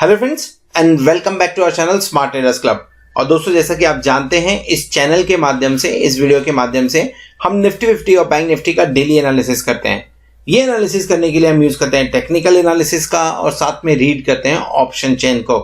Hello friends and welcome back to our channel smart traders club. और दोस्तों, जैसा कि आप जानते हैं, इस चैनल के माध्यम से, इस वीडियो के माध्यम से हम निफ्टी 50 और बैंक निफ्टी का डेली एनालिसिस करते हैं। ये एनालिसिस करने के लिए हम यूज करते हैं टेक्निकल एनालिसिस का और साथ में रीड करते हैं ऑप्शन चेन को।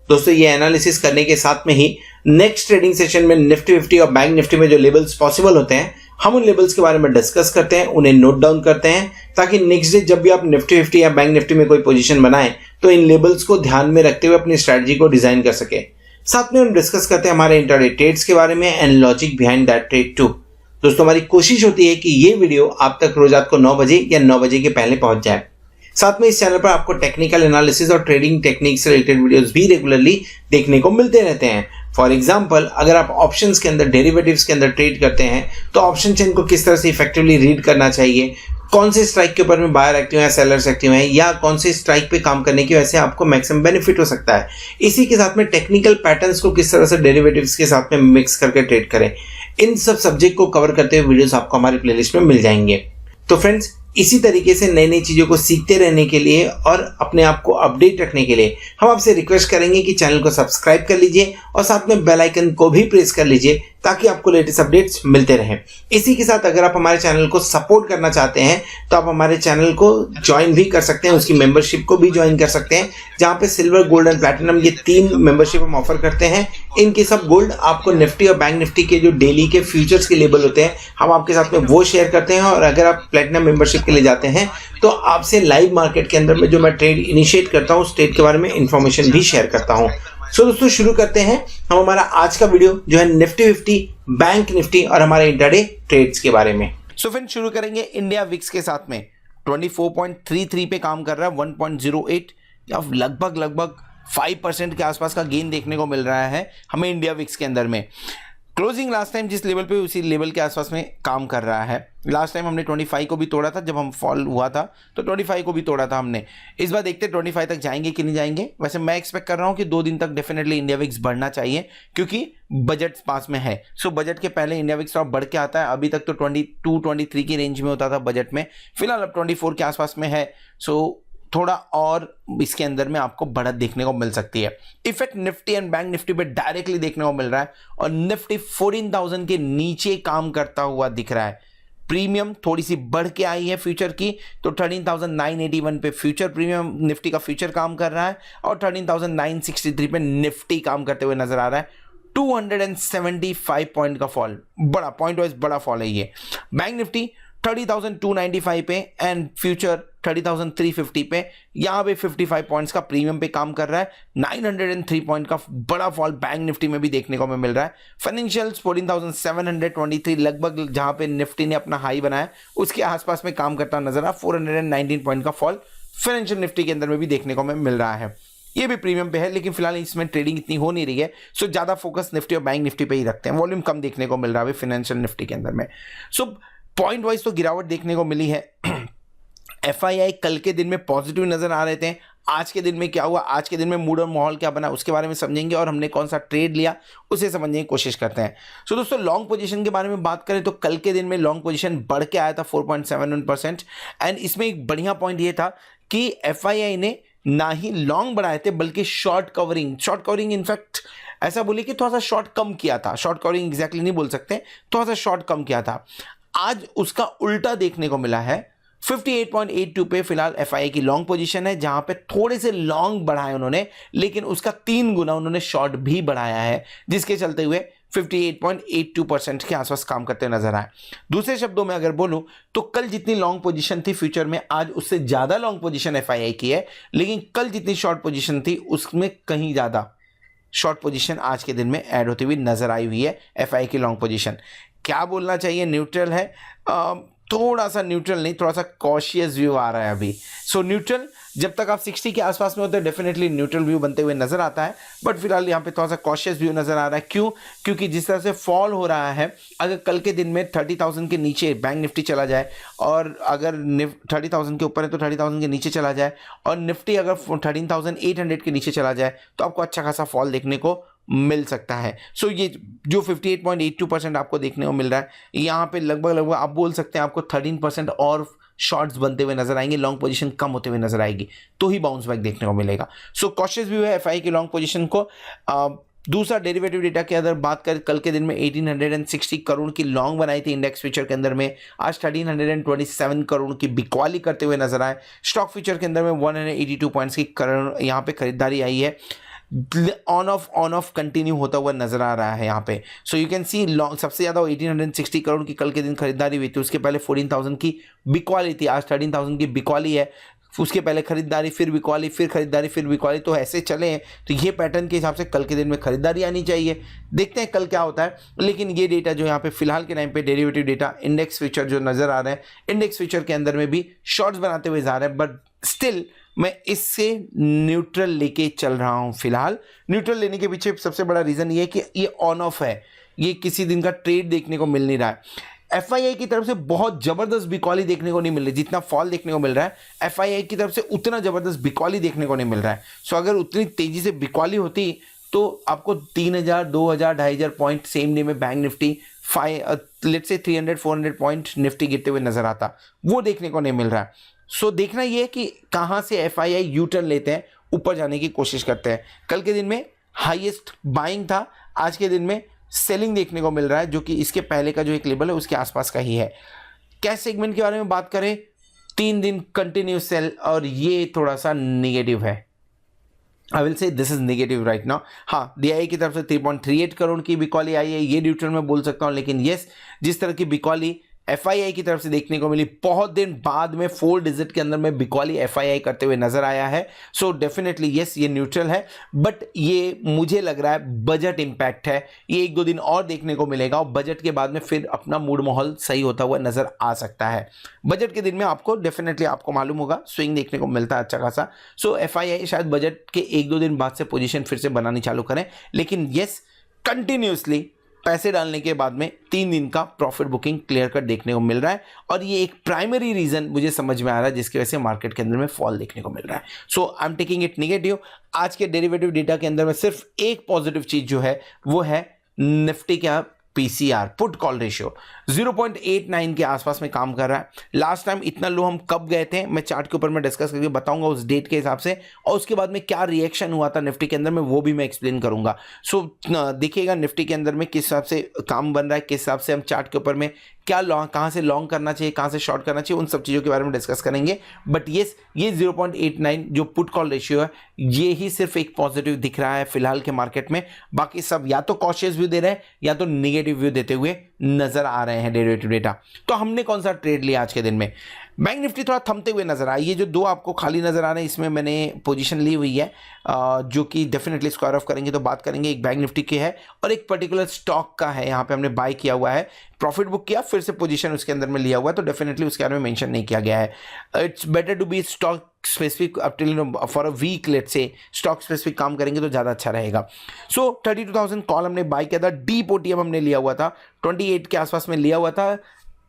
दोस्तों, ये एनालिसिस करने के साथ में ही नेक्स्ट ट्रेडिंग सेशन में निफ्टी 50 और बैंक निफ्टी में जो लेवल्स पॉसिबल होते हैं, हम उन लेवल्स के बारे में डिस्कस करते हैं, उन्हें नोट डाउन करते हैं, ताकि नेक्स्ट डे जब भी आप निफ्टी 50 या बैंक निफ्टी में कोई पोजीशन बनाएं तो इन लेवल्स को ध्यान में रखते हुए अपनी स्ट्रेटजी को डिजाइन कर सके। साथ में हम डिस्कस करते हैं हमारे इंट्राडे ट्रेड्स के बारे में and logic behind that trade too. दोस्तों, हमारी कोशिश होती है कि ये वीडियो आप तक रोज रात को 9 बजे या 9 बजे के पहले पहुंच जाए। साथ में इस चैनल पर आपको टेक्निकल एनालिसिस और ट्रेडिंग टेक्निक से रिलेटेड वीडियोस भी रेगुलरली देखने को मिलते रहते हैं। फॉर एग्जाम्पल, अगर आप ऑप्शंस के अंदर, डेरिवेटिव्स के अंदर ट्रेड करते हैं तो ऑप्शन चेन को किस तरह से इफेक्टिवली रीड करना चाहिए, कौन से स्ट्राइक के ऊपर में बायर एक्टिव है, सेलर्स एक्टिव हैं, या कौन से स्ट्राइक पे काम करने की वजह से आपको मैक्सिमम बेनिफिट हो सकता है। इसी के साथ में टेक्निकल पैटर्न्स को किस तरह से डेरिवेटिव्स के साथ में मिक्स करके ट्रेड करें, इन सब सब्जेक्ट को कवर करते हुए वीडियोस आपको हमारी प्लेलिस्ट में मिल जाएंगे। तो फ्रेंड्स, इसी तरीके से नई नई चीजों को सीखते रहने के लिए और अपने आप को अपडेट रखने के लिए हम आपसे रिक्वेस्ट करेंगे कि चैनल को सब्सक्राइब कर लीजिए और साथ में बेल आइकन को भी प्रेस कर लीजिए ताकि आपको लेटेस्ट अपडेट्स मिलते रहें। इसी के साथ अगर आप हमारे चैनल को सपोर्ट करना चाहते हैं तो आप हमारे चैनल को ज्वाइन भी कर सकते हैं, उसकी मेंबरशिप को भी ज्वाइन कर सकते हैं, जहां पे सिल्वर, गोल्ड एंड प्लैटिनम ये 3 मेंबरशिप हम ऑफर करते हैं। इनके सब गोल्ड आपको निफ्टी और बैंक निफ्टी के जो डेली के फ्यूचर्स के लेवल होते हैं, हम आपके साथ में वो शेयर करते हैं। और अगर आप प्लैटिनम मेंबरशिप के लिए जाते हैं तो आपसे लाइव मार्केट के अंदर में जो मैं ट्रेड इनिशिएट करता हूँ, उस ट्रेड के बारे में इंफॉर्मेशन भी शेयर करता हूँ। सो दोस्तों, शुरू करते हैं हम हमारा आज का वीडियो जो है निफ्टी 50, बैंक निफ्टी और हमारे इंट्राडे ट्रेड्स के बारे में। सो फ्रेंड, शुरू करेंगे इंडिया विक्स के साथ में 24.33 पे काम कर रहा है, 1.08 या लगभग 5% के आसपास का गेन देखने को मिल रहा है हमें इंडिया विक्स के अंदर में। क्लोजिंग लास्ट टाइम जिस लेवल पे, उसी लेवल के आसपास में काम कर रहा है। लास्ट टाइम हमने 25 को भी तोड़ा था, जब हम फॉल हुआ था तो 25 को भी तोड़ा था हमने। इस बार देखते हैं 25 तक जाएंगे कि नहीं जाएंगे। वैसे मैं एक्सपेक्ट कर रहा हूं कि 2 दिन तक डेफिनेटली इंडिया विक्स बढ़ना चाहिए, क्योंकि बजट पास में है। सो बजट के पहले इंडिया विक्स थोड़ा बढ़ के आता है। अभी तक तो 22-23 की रेंज में होता था बजट में, फिलहाल अब 24 के आसपास में है। सो थोड़ा और इसके अंदर में आपको बढ़त देखने को मिल सकती है। Effect Nifty and bank Nifty पे डायरेक्टली देखने को मिल रहा है और निफ्टी 14,000 के नीचे काम करता हुआ दिख रहा है। प्रीमियम थोड़ी सी बढ़ के आई है फ्यूचर की, तो 13,981 पे फ्यूचर प्रीमियम निफ्टी का फ्यूचर काम कर रहा है और 13,963 पे निफ्टी काम करते हुए नजर आ रहा है। 275 पॉइंट का फॉल, बड़ा पॉइंट वाइज बड़ा फॉल है ये। बैंक निफ्टी 30,295 पे एंड फ्यूचर 30,350 पे, यहां पे 55 पॉइंट्स का प्रीमियम पे काम कर रहा है। 903 पॉइंट का बड़ा फॉल बैंक निफ्टी में भी देखने को मिल रहा है। फाइनेंशियल्स 14,723 लगभग, जहां पे निफ्टी ने अपना हाई बनाया उसके आसपास में काम करता नजर आ। 419 पॉइंट का फॉल फाइनेंशियल निफ्टी के अंदर में भी देखने को मिल रहा है। ये भी प्रीमियम पे है, लेकिन फिलहाल इसमें ट्रेडिंग इतनी हो नहीं रही है, सो ज्यादा फोकस निफ्टी और बैंक निफ्टी पे ही रखते हैं। वॉल्यूम कम देखने को मिल रहा है फाइनेंशियल निफ्टी के अंदर में। सो पॉइंट वाइज तो गिरावट देखने को मिली है। एफआईआई कल के दिन में पॉजिटिव नजर आ रहे थे। आज के दिन में क्या हुआ, आज के दिन में मूड और माहौल क्या बना, उसके बारे में समझेंगे और हमने कौन सा ट्रेड लिया उसे समझने की कोशिश करते हैं। सो दोस्तों, लॉन्ग पोजीशन के बारे में बात करें तो कल के दिन में लॉन्ग पोजीशन बढ़ के आया था 4.71% एंड इसमें एक बढ़िया पॉइंट ये था कि एफआईआई ने ना ही लॉन्ग बढ़ाए थे बल्कि शॉर्ट कवरिंग इनफैक्ट ऐसा बोले कि थोड़ा सा शॉर्ट कम किया था। शॉर्ट कवरिंग एग्जैक्टली नहीं बोल सकते, थोड़ा सा शॉर्ट कम किया था। आज उसका उल्टा देखने को मिला है। 58.82 पे फिलहाल एफआईआई की लॉन्ग पोजीशन है, जहां पे थोड़े से लॉन्ग बढ़ाए उन्होंने, लेकिन उसका 3 गुना उन्होंने शॉर्ट भी बढ़ाया है, जिसके चलते हुए 58.82% के आसपास काम करते नजर आए। दूसरे शब्दों में अगर बोलूं तो कल जितनी लॉन्ग पोजीशन थी फ्यूचर में, आज उससे ज्यादा लॉन्ग पोजीशन एफआईआई की है, लेकिन कल जितनी शॉर्ट पोजीशन थी उसमें कहीं ज्यादा शॉर्ट पोजीशन आज के दिन में ऐड होती हुई नजर आई हुई है एफआईआई की लॉन्ग पोजीशन। क्या बोलना चाहिए, न्यूट्रल है, थोड़ा सा न्यूट्रल नहीं, थोड़ा सा कॉशियस व्यू आ रहा है अभी। सो न्यूट्रल जब तक आप 60 के आसपास में होते हैं डेफिनेटली न्यूट्रल व्यू बनते हुए नजर आता है, बट फिलहाल यहाँ पे थोड़ा सा कॉशियस व्यू नजर आ रहा है। क्यों? क्योंकि जिस तरह से फॉल हो रहा है, अगर कल के दिन में 30,000 के नीचे बैंक निफ्टी चला जाए और अगर 30,000 के ऊपर है तो 30,000 के नीचे चला जाए और निफ्टी अगर 13,800 के नीचे चला जाए तो आपको अच्छा खासा फॉल देखने को मिल सकता है। सो ये जो 58.82% आपको देखने को मिल रहा है, यहाँ पे लगभग आप बोल सकते हैं आपको 13% और शॉर्ट्स बनते हुए नजर आएंगे, लॉन्ग पोजीशन कम होते हुए नजर आएगी, तो ही बाउंस बैक देखने को मिलेगा। सो कॉशियस व्यू है एफआई की लॉन्ग पोजीशन को। दूसरा डेरिवेटिव डेटा के अगर बात करें, कल के दिन में 1860 करोड़ की लॉन्ग बनाई थी इंडेक्स फ्यूचर के अंदर में, आज 1327 करोड़ की बिकवाली करते हुए नजर आए। स्टॉक फ्यूचर के अंदर में 182 पॉइंट्स की यहाँ पे खरीदारी आई है, ऑन ऑफ कंटिन्यू होता हुआ नजर आ रहा है यहाँ पे। So you can see long सबसे ज्यादा 1860 करोड़ की कल के दिन खरीदारी हुई थी, उसके पहले 14,000 की बिकवाली थी, आज 13,000 की बिकवाली है, उसके पहले खरीदारी, फिर बिकवाली, फिर खरीदारी, फिर बिकवाली, तो ऐसे चले हैं। तो ये पैटर्न के हिसाब से कल के दिन में खरीदारी आनी चाहिए, देखते हैं कल क्या होता है। लेकिन ये डेटा जो यहाँ पे फिलहाल के टाइम पे डेरिवेटिव डेटा इंडेक्स फ्यूचर जो नजर आ रहे हैं, इंडेक्स फ्यूचर के अंदर में भी शॉर्ट्स बनाते हुए जा रहे हैं, बट स्टिल मैं इससे न्यूट्रल लेके चल रहा हूं। फिलहाल न्यूट्रल लेने के पीछे सबसे बड़ा रीजन ये है कि ये ऑन ऑफ है, ये किसी दिन का ट्रेड देखने को मिल नहीं रहा है। एफआईआई की तरफ से बहुत जबरदस्त बिकॉली देखने को नहीं मिल रही, जितना फॉल देखने को मिल रहा है एफआईआई की तरफ से उतना जबरदस्त बिकॉली देखने को नहीं मिल रहा है। सो अगर उतनी तेजी से बिकॉली होती तो आपको 3,000, 2,000, 2,500 पॉइंट सेम डे में bank Nifty let's say 300-400 point Nifty गिरते हुए नजर आता, वो देखने को नहीं मिल रहा है। सो देखना ये है कि कहां से एफआईआई यू टर्न लेते हैं, ऊपर जाने की कोशिश करते हैं। कल के दिन में हाईएस्ट बाइंग था, आज के दिन में सेलिंग देखने को मिल रहा है, जो कि इसके पहले का जो एक लेवल है उसके आसपास का ही है। कैश सेगमेंट के बारे में बात करें, 3 दिन कंटिन्यू सेल और ये थोड़ा सा नेगेटिव है, I will say this is negative right now. हाँ, डीआई की तरफ से 3.38 करोड़ की बिकॉली आई है, ये न्यूट्रल में बोल सकता हूं, लेकिन यस जिस तरह की बिकॉली एफआईआई की तरफ से देखने को मिली, बहुत दिन बाद में 4 डिजिट के अंदर में बिकॉली एफआईआई करते हुए नजर आया है। सो डेफिनेटली यस ये न्यूट्रल है, बट ये मुझे लग रहा है बजट इंपैक्ट है, ये 1-2 दिन और देखने को मिलेगा और बजट के बाद में फिर अपना मूड माहौल सही होता हुआ नजर आ सकता है। बजट के दिन में आपको डेफिनेटली आपको मालूम होगा स्विंग देखने को मिलता है अच्छा खासा। सो एफआईआई शायद बजट के 1-2 दिन बाद से पोजीशन फिर से बनानी चालू करें, लेकिन यस कंटिन्यूसली पैसे डालने के बाद में 3 दिन का प्रॉफिट बुकिंग क्लियर कट देखने को मिल रहा है, और ये एक प्राइमरी रीजन मुझे समझ में आ रहा है जिसकी वजह से मार्केट के अंदर में फॉल देखने को मिल रहा है। So I am taking it negative. आज के डेरिवेटिव डेटा के अंदर में सिर्फ एक पॉजिटिव चीज जो है वो है निफ्टी का पीसीआर पुट कॉल रेशियो 0.89 के आसपास में काम कर रहा है। लास्ट टाइम इतना लो हम कब गए थे, मैं चार्ट के ऊपर मैं डिस्कस करके बताऊंगा उस डेट के हिसाब से, और उसके बाद में क्या रिएक्शन हुआ था निफ्टी के अंदर में वो भी मैं एक्सप्लेन करूंगा। सो देखिएगा निफ्टी के अंदर में किस हिसाब से काम बन रहा है, किस हिसाब से हम चार्ट के ऊपर में क्या लॉन्ग, कहां से लॉन्ग करना चाहिए, कहां से शॉर्ट करना चाहिए, उन सब चीजों के बारे में डिस्कस करेंगे। बट यस ये 0.89 जो पुट कॉल रेशियो है, ये ही सिर्फ एक पॉजिटिव दिख रहा है फिलहाल के मार्केट में, बाकी सब या तो कॉशियस व्यू दे रहे हैं या तो नेगेटिव व्यू देते हुए नजर आ रहे हैं डेरिवेटिव डेटा। तो हमने कौन सा ट्रेड लिया आज के दिन में, बैंक निफ्टी थोड़ा थमते हुए नजर आया, ये जो 2 आपको खाली नजर आ रहे हैं इसमें मैंने पोजीशन ली हुई है, जो कि डेफिनेटली स्क्वायर ऑफ करेंगे तो बात करेंगे। एक बैंक निफ्टी की है और एक पर्टिकुलर स्टॉक का है, यहाँ पे हमने बाय किया हुआ है, प्रॉफिट बुक किया, फिर से पोजीशन उसके अंदर में लिया हुआ है, तो डेफिनेटली उसके बारे में मेंशन नहीं किया गया है। It's better to be stock specific up till for a week, let's say stock specific काम करेंगे तो ज़्यादा अच्छा रहेगा। सो 32,000 कॉल हमने बाय किया था, डीप ओटीएम हमने लिया हुआ था, 28 के आसपास में लिया हुआ था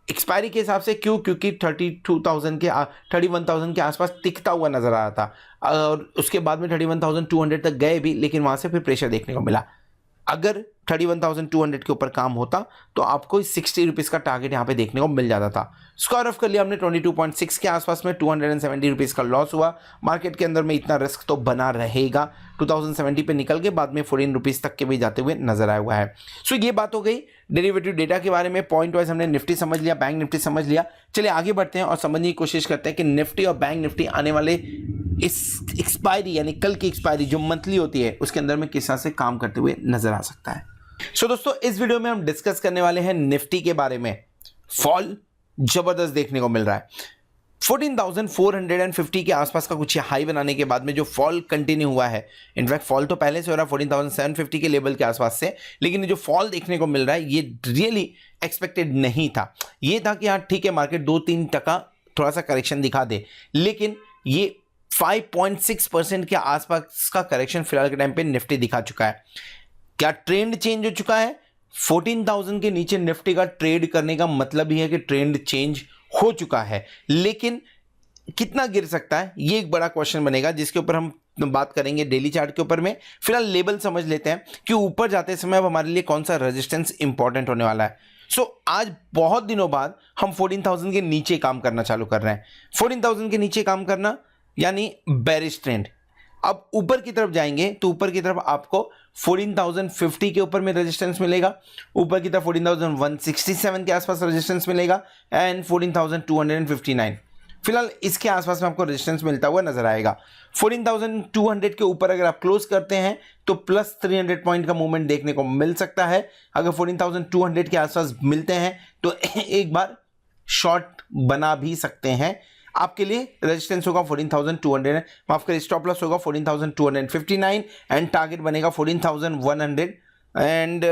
एक्सपायरी के हिसाब से। क्यों? क्योंकि 31,000 के आसपास टिकता हुआ नजर आ रहा था, और उसके बाद में 31,200 तक गए भी, लेकिन वहां से फिर प्रेशर देखने को मिला। अगर 31,200 के ऊपर काम होता तो आपको 60 रुपीज़ का टारगेट यहाँ पे देखने को मिल जाता था। स्क्वायर ऑफ कर लिया हमने 22.6 के आसपास में, 270 रुपीज़ का लॉस हुआ। मार्केट के अंदर में इतना रिस्क तो बना रहेगा, 2070 पे निकल के बाद में 14 रुपीज़ तक के भी जाते हुए नजर आया हुआ है। सो ये बात हो गई डेरिवेटिव डेटा के बारे में। पॉइंट वाइज हमने निफ्टी समझ लिया, बैंक निफ्टी समझ लिया। चलिए आगे बढ़ते हैं और समझने की कोशिश करते हैं कि निफ्टी और बैंक निफ्टी आने वाले इस एक्सपायरी यानी कल की एक्सपायरी जो मंथली होती है उसके अंदर में किस तरह से काम करते हुए नजर आ सकता है। सो दोस्तों इस वीडियो में हम डिस्कस करने वाले हैं निफ्टी के बारे में। फॉल जबरदस्त देखने को मिल रहा है, 14,450 के आसपास का कुछ हाई बनाने के बाद में जो फॉल कंटिन्यू हुआ है, इनफैक्ट फॉल तो पहले से हो रहा है 14,750 के लेवल के आसपास से, लेकिन ये जो फॉल देखने को मिल रहा है ये रियली एक्सपेक्टेड नहीं था। ये था कि हाँ ठीक है मार्केट 2-3% थोड़ा सा करेक्शन दिखा दे, लेकिन ये 5.6% के आसपास का करेक्शन फिलहाल के टाइम पे निफ्टी दिखा चुका है। क्या ट्रेंड चेंज हो चुका है? 14,000 के नीचे निफ्टी का ट्रेड करने का मतलब ही है कि ट्रेंड चेंज हो चुका है, लेकिन कितना गिर सकता है ये एक बड़ा क्वेश्चन बनेगा, जिसके ऊपर हम बात करेंगे डेली चार्ट के ऊपर में। फिलहाल लेवल समझ लेते हैं कि ऊपर जाते समय अब हमारे लिए कौन सा रेजिस्टेंस इंपॉर्टेंट होने वाला है। आज बहुत दिनों बाद हम 14,000 के नीचे काम करना चालू कर रहे हैं। 14,000 के नीचे काम करना यानी बेरिश ट्रेंड। अब ऊपर की तरफ जाएंगे तो ऊपर की तरफ आपको 14,050 के ऊपर में रेजिस्टेंस मिलेगा, ऊपर की तरफ 14,167 के आसपास रेजिस्टेंस मिलेगा एंड 14,259। फिलहाल इसके आसपास में आपको रेजिस्टेंस मिलता हुआ नजर आएगा। 14,200 के ऊपर अगर आप क्लोज करते हैं तो प्लस 300 पॉइंट का मूवमेंट देखने को मिल सकता है। अगर 14,200 के आसपास मिलते हैं तो एक बार शॉर्ट बना भी सकते हैं। आपके लिए रेजिस्टेंस होगा 14,200, माफ करिए स्टॉप लॉस होगा 14,259 एंड टारगेट बनेगा 14,100 एंड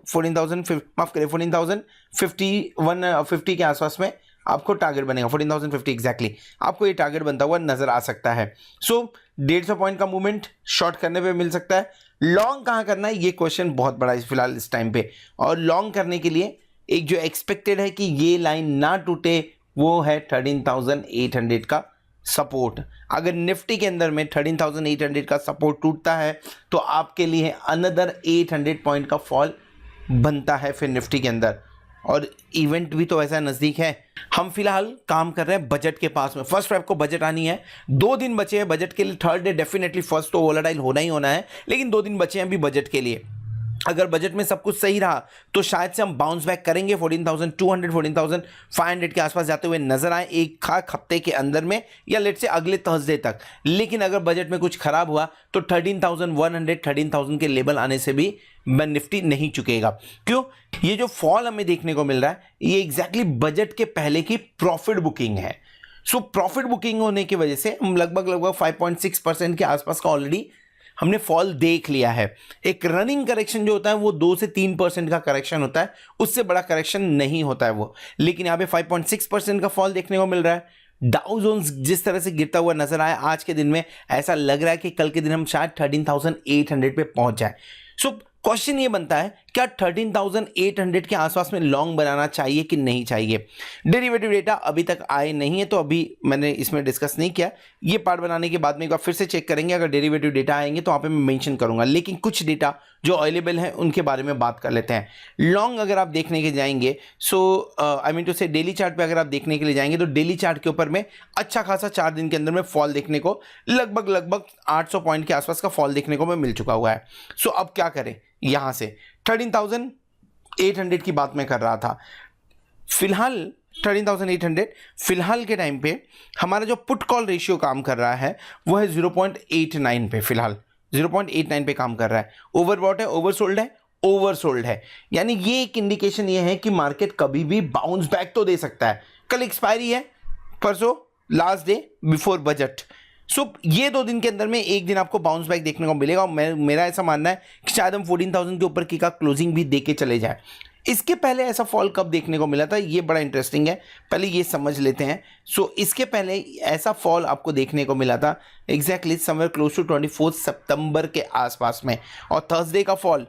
14,050 के आसपास में आपको टारगेट बनेगा 14,050 एग्जैक्टली आपको ये टारगेट बनता हुआ नजर आ सकता है। 150 पॉइंट का मूवमेंट शॉर्ट करने पे मिल सकता है। लॉन्ग कहां करना है ये क्वेश्चन बहुत बड़ा है फिलहाल इस टाइम पे, और लॉन्ग करने के लिए एक जो एक्सपेक्टेड है कि ये लाइन ना टूटे वो है 13,800 का सपोर्ट। अगर निफ्टी के अंदर में 13,800 का सपोर्ट टूटता है तो आपके लिए अनदर 800 पॉइंट का फॉल बनता है फिर निफ्टी के अंदर, और इवेंट भी तो ऐसा नज़दीक है। हम फिलहाल काम कर रहे हैं बजट के पास में। फर्स्ट आपको बजट आनी है, 2 दिन बचे हैं बजट के लिए। थर्ड डे डेफिनेटली फर्स्ट तो वोलेटाइल होना ही होना है, लेकिन 2 दिन बचे हैं अभी बजट के लिए। अगर बजट में सब कुछ सही रहा तो शायद से हम बाउंस बैक करेंगे 14,200 14,500 के आसपास जाते हुए नजर आए एक खास हफ्ते के अंदर में, या लेट से अगले थर्सडे तक। लेकिन अगर बजट में कुछ खराब हुआ तो 13,100 13,000 के लेवल आने से भी निफ्टी नहीं चुकेगा। क्यों? ये जो फॉल हमें देखने को मिल रहा है ये एग्जैक्टली बजट के पहले की प्रॉफिट बुकिंग है। प्रॉफिट बुकिंग होने की वजह से हम लगभग 5.6% के आसपास का ऑलरेडी हमने फॉल देख लिया है। एक रनिंग करेक्शन जो होता है वो 2 से 3% का करेक्शन होता है, उससे बड़ा करेक्शन नहीं होता है वो, लेकिन यहाँ पे 5.6% का फॉल देखने को मिल रहा है। डाउ जोन्स जिस तरह से गिरता हुआ नजर आया आज के दिन में, ऐसा लग रहा है कि कल के दिन हम शायद 13,800 पे पहुंच जाए। क्वेश्चन ये बनता है क्या 13,800 के आसपास में लॉन्ग बनाना चाहिए कि नहीं चाहिए। डेरिवेटिव डेटा अभी तक आए नहीं है तो अभी मैंने इसमें डिस्कस नहीं किया। ये पार्ट बनाने के बाद में एक बार फिर से चेक करेंगे, अगर डेरिवेटिव डेटा आएंगे तो वहाँ पे मैं मेंशन करूंगा, लेकिन कुछ डेटा जो अवेलेबल है उनके बारे में बात कर लेते हैं। लॉन्ग अगर आप देखने के जाएंगे आई मीन टू से डेली चार्ट पे अगर आप देखने के लिए जाएंगे तो डेली चार्ट के ऊपर में अच्छा खासा 4 दिन के अंदर में फॉल देखने को लगभग 800 पॉइंट के आसपास का फॉल देखने को मिल चुका हुआ है। अब क्या करें, यहां से 13,800 की बात मैं कर रहा था। फिलहाल 13,800 फिलहाल के टाइम पे हमारा जो पुट कॉल रेशियो काम कर रहा है वो है 0.89 पे, फिलहाल 0.89 पे काम कर रहा है। ओवरबॉट है, ओवरसोल्ड है, ओवरसोल्ड है, यानी ये एक इंडिकेशन ये है कि मार्केट कभी भी बाउंस बैक तो दे सकता है। कल एक्सपायरी है, परसों लास्ट डे बिफोर बजट। ये 2 दिन के अंदर में एक दिन आपको बाउंस बैक देखने को मिलेगा। मेरा ऐसा मानना है कि शायद हम 14,000 के ऊपर की का क्लोजिंग भी देके चले जाए। इसके पहले ऐसा फॉल कब देखने को मिला था ये बड़ा इंटरेस्टिंग है, पहले ये समझ लेते हैं। इसके पहले ऐसा फॉल आपको देखने को मिला था एग्जैक्टली समवेयर क्लोज टू 24 सितंबर के आसपास में, और थर्सडे का फॉल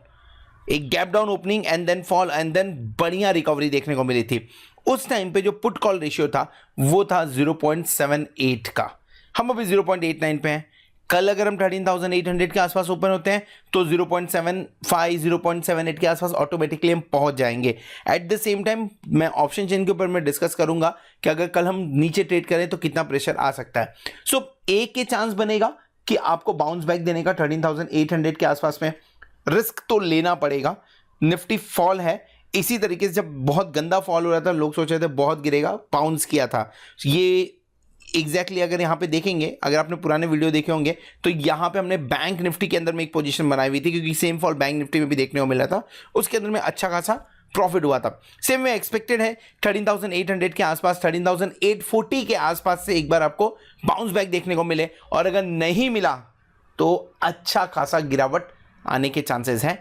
एक gap down opening and then fall and then बढ़िया रिकवरी देखने को मिली थी। उस टाइम पे जो पुट कॉल रेशियो था वो था 0.78 का, हम अभी 0.89 पे हैं। कल अगर हम 13,800 के आसपास ओपन होते हैं तो 0.75 0.78 के आसपास ऑटोमेटिकली हम पहुंच जाएंगे। एट द सेम टाइम मैं ऑप्शन चेन के ऊपर मैं डिस्कस करूंगा कि अगर कल हम नीचे ट्रेड करें तो कितना प्रेशर आ सकता है। एक के चांस बनेगा कि आपको बाउंस बैक देने का 13,800 के आसपास में, रिस्क तो लेना पड़ेगा। निफ्टी फॉल है, इसी तरीके से जब बहुत गंदा फॉल हो रहा था लोग सोच रहे थे बहुत गिरेगा, बाउंस किया था। ये एग्जैक्टली अगर यहाँ पे देखेंगे, अगर आपने पुराने वीडियो देखे होंगे तो यहाँ पे हमने बैंक निफ्टी के अंदर में एक पोजीशन बनाई हुई थी, क्योंकि सेम फॉल बैंक निफ्टी में भी देखने को मिला था, उसके अंदर में अच्छा खासा प्रॉफिट हुआ था। सेम में एक्सपेक्टेड है 13,800 के आसपास 13,840 के आसपास से एक बार आपको बाउंस बैक देखने को मिले, और अगर नहीं मिला तो अच्छा खासा गिरावट आने के चांसेस हैं।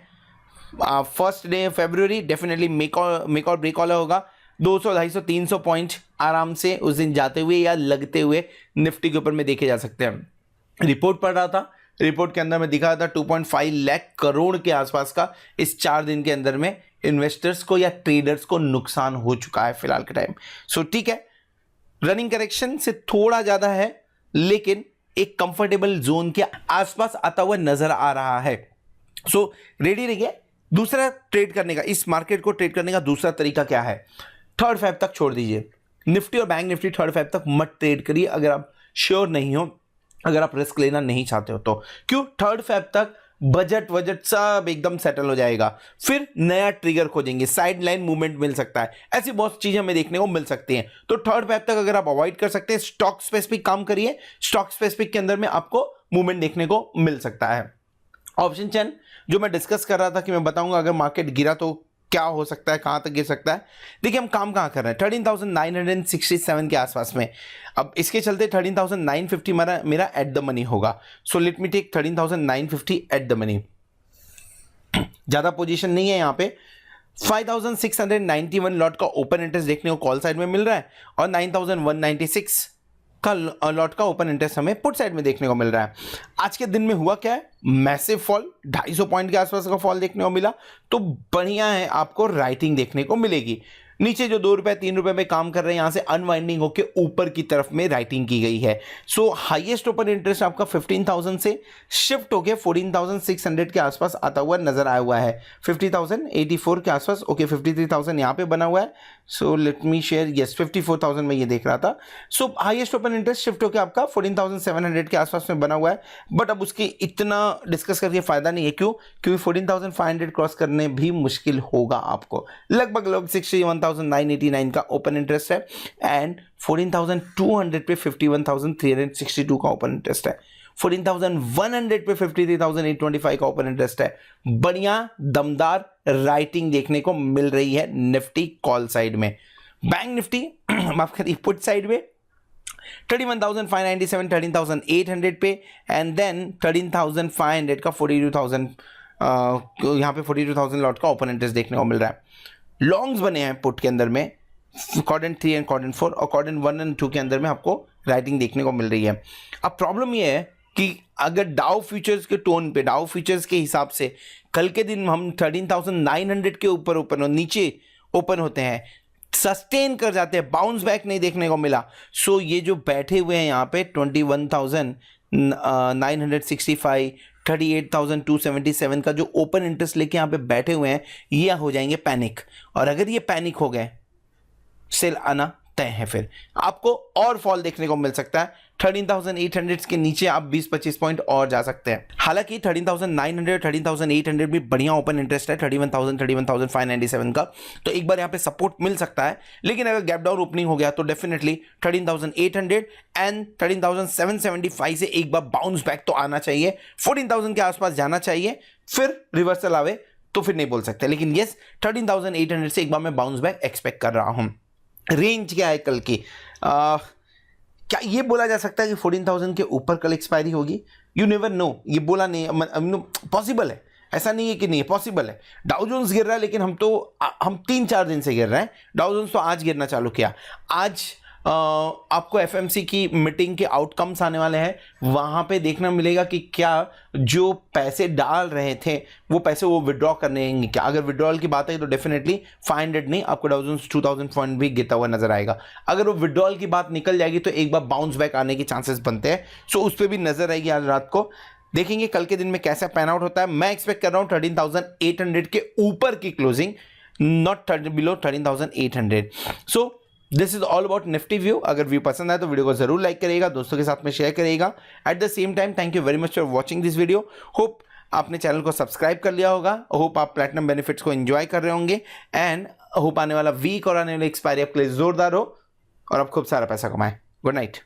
फर्स्ट डे फरवरी डेफिनेटली मेक और ब्रेक वाला होगा। 200 250 300 पॉइंट आराम से उस दिन जाते हुए या लगते हुए निफ्टी के ऊपर में देखे जा सकते हैं। रिपोर्ट पढ़ रहा था, रिपोर्ट के अंदर में दिखा था 2.5 लाख करोड़ के आसपास का इस 4 दिन के अंदर में इन्वेस्टर्स को या ट्रेडर्स को नुकसान हो चुका है फिलहाल के टाइम। ठीक है, रनिंग करेक्शन से थोड़ा ज्यादा है लेकिन एक कंफर्टेबल जोन के आसपास आता हुआ नजर आ रहा है। रेडी रहिए, दूसरा ट्रेड करने का, इस मार्केट को ट्रेड करने का दूसरा तरीका क्या है? 3 Feb तक छोड़ दीजिए। निफ्टी और बैंक निफ्टी 3 Feb तक मत ट्रेड करिए अगर आप श्योर नहीं हो, अगर आप रिस्क लेना नहीं चाहते हो तो। क्यों? 3 Feb तक बजट सब एकदम सेटल हो जाएगा, फिर नया ट्रिगर खोजेंगे, साइड लाइन मूवमेंट मिल सकता है, ऐसी बहुत चीजें हमें देखने को मिल सकती हैं। तो 3 Feb तक अगर आप अवॉइड कर सकते हैं, स्टॉक स्पेसिफिक काम करिए, स्टॉक स्पेसिफिक के अंदर में आपको मूवमेंट देखने को मिल सकता है। ऑप्शन चेन जो मैं डिस्कस कर रहा था कि मैं बताऊंगा अगर मार्केट गिरा तो क्या हो सकता है, कहां तक गिर सकता है। देखिए हम काम कहां कर रहे हैं, 13,967 के आसपास में। अब इसके चलते 13,950 मेरा एट द मनी होगा। So let me take 13,950 at the money. ज्यादा पोजीशन नहीं है यहां पे। 5,691 लॉट का ओपन इंटरेस्ट देखने को कॉल साइड में मिल रहा है और 9,196 का लॉट का ओपन इंटरेस्ट हमें पुट साइड में देखने को मिल रहा है। आज के दिन में हुआ क्या है, मैसिव फॉल, 250 पॉइंट के आसपास का फॉल देखने को मिला। तो बढ़िया है, आपको राइटिंग देखने को मिलेगी। नीचे जो 2 रुपए 3 रुपए में काम कर रहे हैं, यहां से अनवाइंडिंग होकर ऊपर की तरफ में राइटिंग की गई है। सो हाईएस्ट ओपन इंटरेस्ट आपका 15,000 से शिफ्ट होकर 14,600 के आसपास आता हुआ नजर आया हुआ है। 50,084 के आसपास, ओके 53,000 यहां पे बना हुआ है। सो लेट मी शेयर, यस 54,000 में ये देख रहा था। सो हाईएस्ट ओपन इंटरेस्ट शिफ्ट होकर आपका 14,700 के आसपास में बना हुआ है। बट अब उसकी इतना डिस्कस करके फायदा नहीं है। क्यों? क्योंकि 14,500 क्रॉस करने भी मुश्किल होगा आपको। लगभग 61,989 का ओपन इंटरेस्ट है एंड 14,200 पे 51,362 का ओपन इंटरेस्ट है। 14,100 पे 53,825 का ओपन इंटरेस्ट है। बढ़िया दमदार राइटिंग देखने को मिल रही है निफ्टी कॉल साइड में। बैंक निफ्टी माफ करिए पुट साइड में 31,597 13,800 पे एंड देन 13,500 का 42,000 यहां पे 42,000 लॉट का ओपन इंटरेस्ट देखने को मिल रहा है। लॉन्ग्स बने हैं पुट के अंदर में, क्वाड्रेंट 3 एंड क्वाड्रेंट 4 और क्वाड्रेंट 1 एंड 2 के अंदर में आपको राइटिंग देखने को मिल रही है। अब प्रॉब्लम ये है कि अगर डाउ फ्यूचर्स के टोन पे, डाउ फ्यूचर्स के हिसाब से कल के दिन हम 13,900 के ऊपर ओपन और नीचे ओपन होते हैं, सस्टेन कर जाते हैं, बाउंस बैक नहीं देखने को मिला। सो ये जो बैठे हुए हैं यहाँ पे 21,965 38,277 का जो ओपन इंटरेस्ट लेके यहाँ पे बैठे हुए हैं, ये हो जाएंगे पैनिक। और अगर ये पैनिक हो गए, सेल आना तय है, फिर आपको और फॉल देखने को मिल सकता है। 13,800 के नीचे आप 20-25 पॉइंट और जा सकते हैं। हालांकि 13,900 13,800 भी बढ़िया ओपन इंटरेस्ट है, 31,000 31,597 का, तो एक बार यहाँ पे सपोर्ट मिल सकता है। लेकिन अगर गैप डाउन ओपनिंग हो गया तो डेफिनेटली 13,800 एंड 13,775 से एक बार बाउंस बैक तो आना चाहिए, 14,000 के आसपास जाना चाहिए, फिर रिवर्सल आवे तो फिर नहीं बोल सकते। लेकिन यस 13,800 से एक बार मैं बाउंस बैक एक्सपेक्ट कर रहा हूं। रेंज क्या है कल की? क्या ये बोला जा सकता है कि 14,000 के ऊपर कल एक्सपायरी होगी? यू नेवर नो, ये बोला नहीं, पॉसिबल है, ऐसा नहीं है कि नहीं है, पॉसिबल है। डाउ जोन्स गिर रहा है लेकिन हम 3-4 दिन से गिर रहे हैं। डाउ जोन्स तो आज गिरना चालू किया। आज आपको एफएमसी की मीटिंग के आउटकम्स आने वाले हैं, वहां पे देखना मिलेगा कि क्या जो पैसे डाल रहे थे वो पैसे वो विड्रॉ करने हैं क्या। अगर विड्रॉल की बात है तो डेफिनेटली 500 नहीं, आपको 2,000 पॉइंट भी गिरता हुआ नजर आएगा। अगर वो विड्रॉल की बात निकल जाएगी तो एक बार बाउंस बैक आने के चांसेस बनते हैं। सो उस पर भी नजर आएगी आज रात को। देखेंगे कल के दिन में कैसा पैन आउट होता है। मैं एक्सपेक्ट कर रहा हूं 13,800 के ऊपर की closing, not below 13,800। So this is all about Nifty view. अगर व्यू पसंद आए तो वीडियो को जरूर लाइक करिएगा, दोस्तों के साथ में शेयर करिएगा। At the same time thank you very much for watching this video. Hope आपने चैनल को सब्सक्राइब कर लिया होगा, होप आप प्लैटिनम बेनिफिट्स को एंजॉय कर रहे होंगे एंड होप आने वाला वीक और आने वाली एक्सपायरी आपके लिए जोरदार हो और आप खूब सारा पैसा कमाएं। Good night.